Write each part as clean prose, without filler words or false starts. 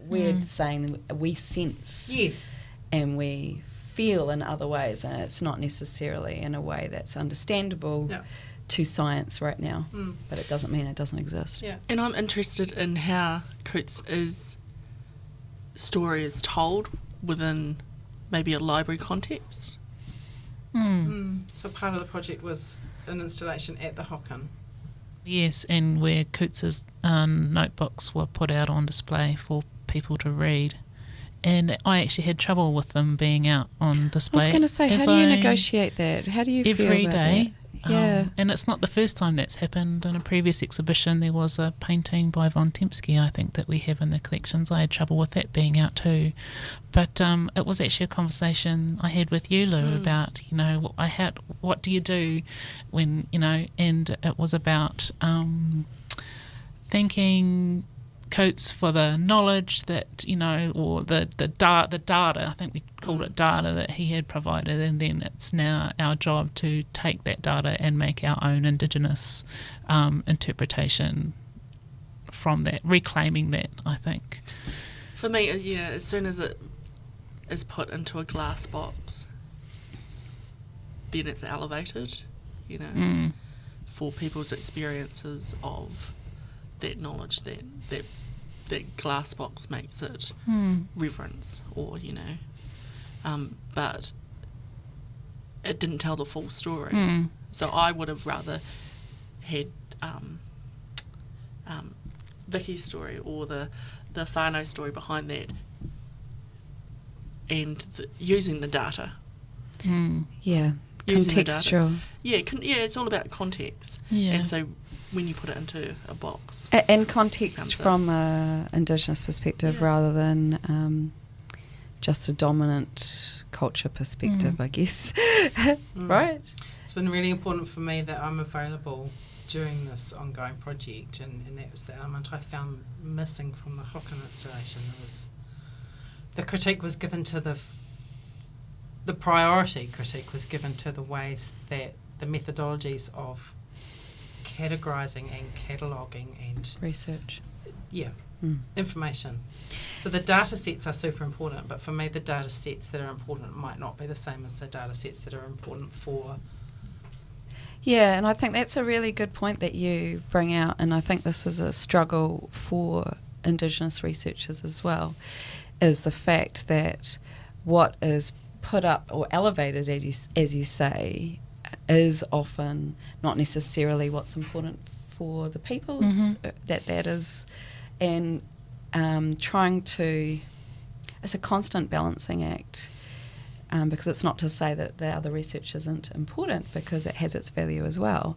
we're saying we sense. Yes. And we feel in other ways, and it's not necessarily in a way that's understandable to science right now, but it doesn't mean it doesn't exist. Yeah. And I'm interested in how Coutts' story is told within maybe a library context. So part of the project was an installation at the Hocken. Yes, and where Coutts' notebooks were put out on display for people to read. And I actually had trouble with them being out on display. I was going to say, how do you negotiate that? How do you feel every about day? that? Yeah. And it's not the first time that's happened. In a previous exhibition, there was a painting by Von Tempsky, I think, that we have in the collections. I had trouble with that being out too. But it was actually a conversation I had with you, Lou, about, you know, what do you do when, you know, and it was about thanking Coutts for the knowledge that, you know, or the data, I think we called it data, that he had provided, and then it's now our job to take that data and make our own indigenous interpretation from that, reclaiming that, I think. For me, as soon as it is put into a glass box, then it's elevated, you know, for people's experiences of that knowledge, that glass box makes it reverence, or, you know, but it didn't tell the full story. So I would have rather had Vicky's story, or the whānau story behind that, and using the data. Yeah, Using contextual. It's all about context. Yeah. And so when you put it into a box. And context from an Indigenous perspective rather than just a dominant culture perspective, I guess. Right? It's been really important for me that I'm available during this ongoing project, and that was the element I found missing from the Hocken installation. The critique was given to the priority critique was given to the ways that the methodologies of categorising and cataloguing and research. Information. So the data sets are super important, but for me the data sets that are important might not be the same as the data sets that are important for... Yeah, and I think that's a really good point that you bring out, and I think this is a struggle for Indigenous researchers as well, is the fact that what is put up or elevated, as you say, is often not necessarily what's important for the peoples that is, and trying to, it's a constant balancing act, because it's not to say that the other research isn't important, because it has its value as well,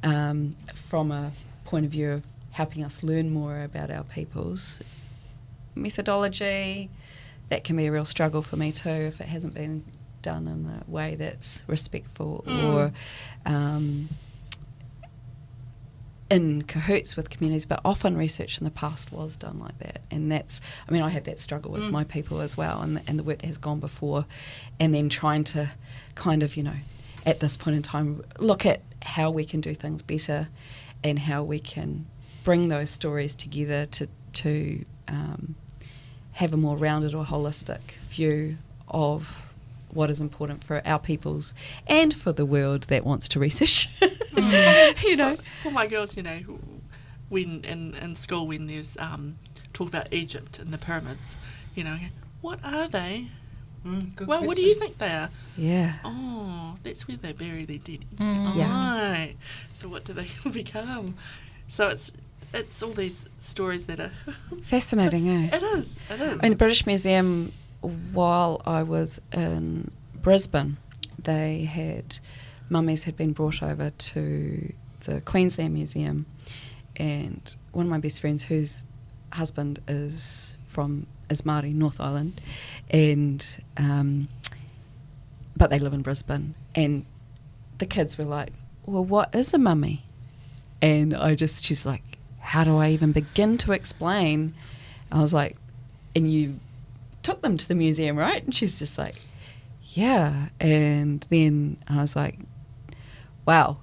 from a point of view of helping us learn more about our peoples. Methodology, that can be a real struggle for me too if it hasn't been done in a way that's respectful or in cahoots with communities, but often research in the past was done like that, and that's, I mean, I have that struggle with my people as well, and the work that has gone before, and then trying to kind of, you know, at this point in time, look at how we can do things better and how we can bring those stories together to have a more rounded or holistic view of what is important for our peoples and for the world that wants to research. You know, for my girls, you know, when in school, when there's talk about Egypt and the pyramids, you know, what are they? Good well, question. what do you think they are? Yeah. Oh, that's where they bury their dead. Yeah. Right. So what do they become? So it's all these stories that are fascinating, eh? It is. In the British Museum, while I was in Brisbane, they had mummies had been brought over to the Queensland Museum, and one of my best friends, whose husband is Māori, North Island, and but they live in Brisbane, and the kids were like, well, what is a mummy? And she's like, how do I even begin to explain? I was like, and you took them to the museum, right? And she's just like, yeah. And then I was like, wow.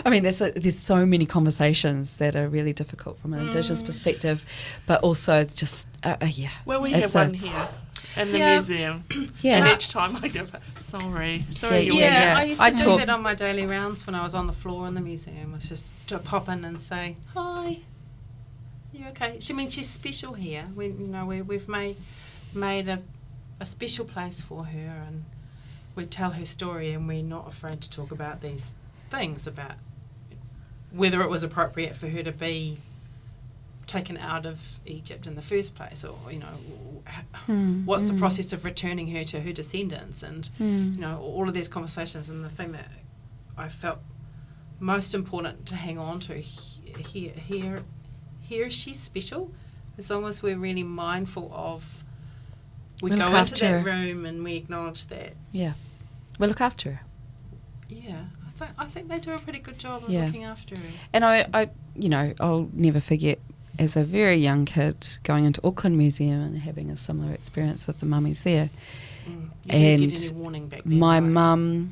I mean, there's so many conversations that are really difficult from an Indigenous perspective, but also just, yeah. Well, we have one here in the museum. Yeah. And each time I go, sorry. Yeah. I used to do that on my daily rounds when I was on the floor in the museum. Was just to pop in and say, hi, you okay? She's special here. We've made a special place for her, and we tell her story, and we're not afraid to talk about these things, about whether it was appropriate for her to be taken out of Egypt in the first place, or what's the process of returning her to her descendants, and all of these conversations. And the thing that I felt most important to hang on to here, she's special, as long as we're really mindful of. We go into that room and we acknowledge that. Yeah, we look after her. Yeah, I think they do a pretty good job of looking after her. And I'll never forget, as a very young kid, going into Auckland Museum and having a similar experience with the mummies there. You didn't get any warning back then. My mum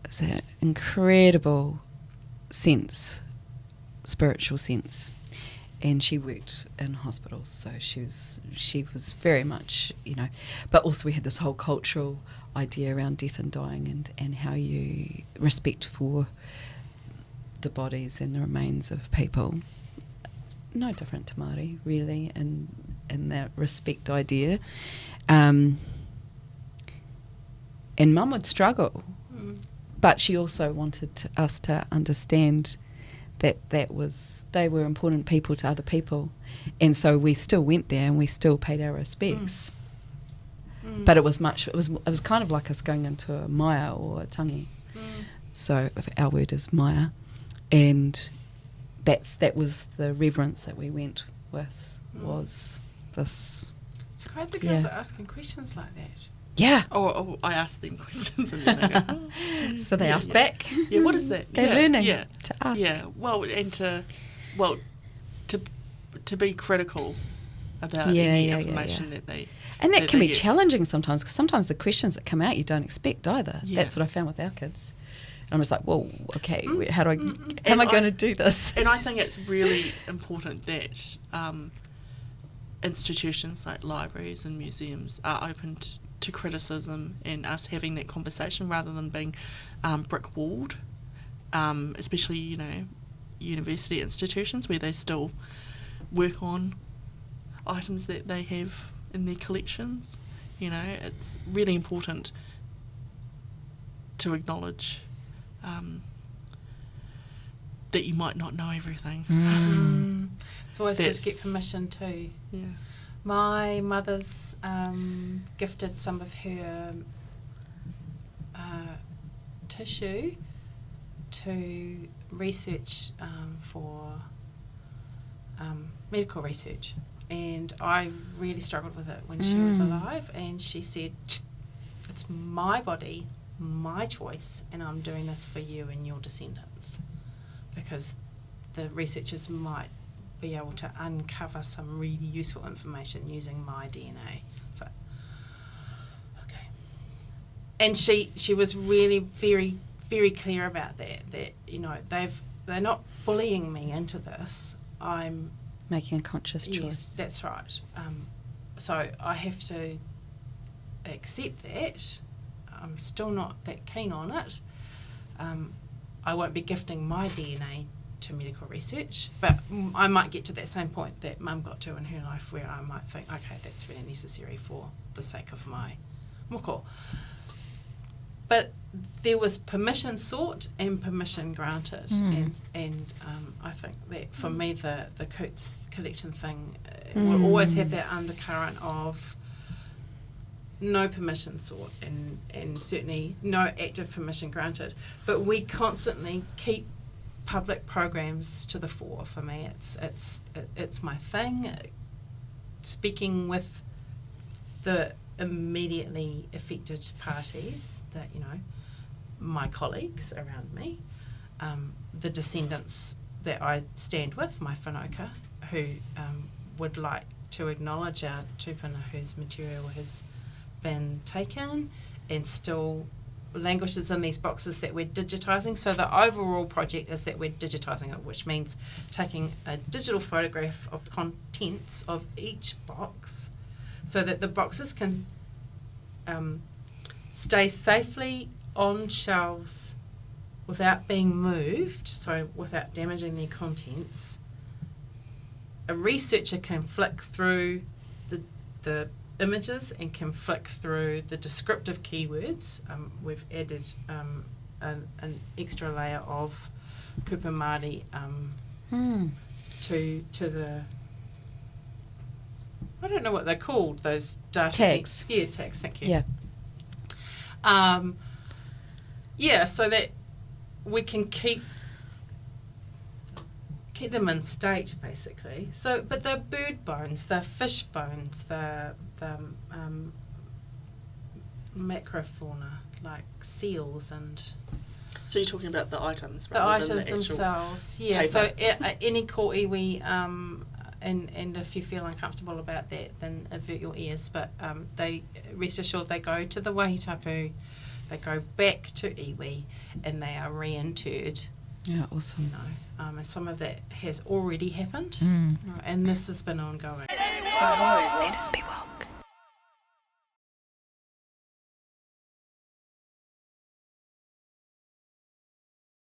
has an incredible spiritual sense. And she worked in hospitals, so she was very much, but also we had this whole cultural idea around death and dying, and how you respect for the bodies and the remains of people. No different to Māori, really, in that respect idea. And Mum would struggle, but she also wanted us to understand that they were important people to other people, and so we still went there and we still paid our respects. But it was kind of like us going into a maya or a tangi. So if our word is maya, and that was the reverence that we went with, was this. It's great the girls are asking questions like that. Yeah. Or I ask them questions and then they go, so they ask back. Yeah, what is that? They're learning to ask. Yeah, and to be critical about any information that they. And that can be challenging sometimes, because sometimes the questions that come out you don't expect either. Yeah. That's what I found with our kids. And I'm just like, well, okay, how am I going to do this? And I think it's really important that institutions like libraries and museums are open to criticism and us having that conversation rather than being brick-walled, especially, university institutions where they still work on items that they have in their collections. It's really important to acknowledge that you might not know everything. It's always good to get permission too. Yeah. My mother's gifted some of her tissue to research for medical research, and I really struggled with it when she was alive, and she said, it's my body, my choice, and I'm doing this for you and your descendants, because the researchers might be able to uncover some really useful information using my DNA. So, okay. And she was really very, very clear about that they're not bullying me into this. I'm making a conscious choice. Yes, that's right. So I have to accept that. I'm still not that keen on it. I won't be gifting my DNA to medical research, but I might get to that same point that Mum got to in her life, where I might think, okay, that's really necessary for the sake of my moko. But there was permission sought and permission granted, and I think that for me the Coutts collection thing will always have that undercurrent of no permission sought and certainly no active permission granted. But we constantly keep public programs to the fore. For me, it's my thing. Speaking with the immediately affected parties, that my colleagues around me, the descendants that I stand with, my whanaukā, who would like to acknowledge our tupuna whose material has been taken and still languages in these boxes that we're digitising. So the overall project is that we're digitising it, which means taking a digital photograph of the contents of each box so that the boxes can stay safely on shelves without being moved, so without damaging their contents. A researcher can flick through the images and can flick through the descriptive keywords. We've added an extra layer of kupa Māori to the, I don't know what they're called, those data Tags. Yeah, tags, thank you. Yeah. So that we can keep them in state, basically. So, but the bird bones, the fish bones, the macrofauna, like seals and So you're talking about the items, the rather than items the actual themselves. Yeah. paper. So any ko iwi, and if you feel uncomfortable about that, then avert your ears. But they rest assured they go to the wahitapu, they go back to iwi, and they are reinterred. Yeah, awesome. And some of that has already happened, Mm. and this has been ongoing. Let us be well.